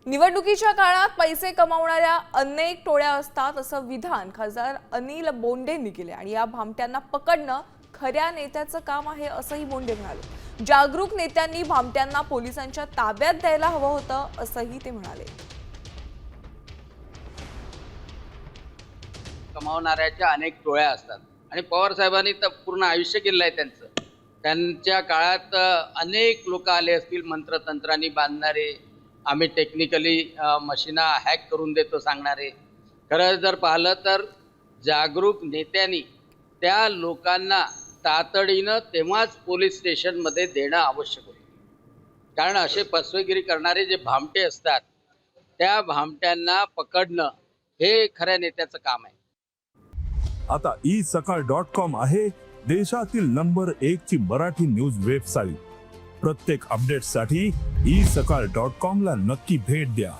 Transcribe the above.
निवडणुकीच्या काळात पैसे कमावणाऱ्या अनेक टोळ्या असतात असं विधान खासदार अनिल बोंडेंनी केले आणि या भामट्यांना पकडणं खऱ्या नेत्याचं काम आहे असंही बोंडे म्हणाले। जागरूक नेत्यांनी भामट्यांना पोलिसांच्या ताब्यात द्यायला हवं होतं असंही ते म्हणाले। कमावणाऱ्याच्या अनेक टोळ्या असतात आणि पवार साहेबांनी तर पूर्ण आयुष्य केलं आहे त्यांच्या काळात अनेक लोक आले असतील मंत्रतंत्रांनी बांधणारे, आम्ही टेक्निकली मशीना हॅक करून देतो सांगणारे। खरं जर पाहिलं तर जागरूक नेत्यांनी त्या लोकांना तातडीनं तेव्हाच पोलीस स्टेशनमध्ये देणं आवश्यक होतं, कारण असे फसवेगिरी करणारे जे भामटे असतात त्या भामट्यांना पकडणं हे खऱ्या नेत्याचं काम आहे। आता isakal.com आहे देशातील नंबर 1 ची मराठी न्यूज वेबसाईट। प्रत्येक अपडेटसाठी isakal.com ला नक्की भेट द्या।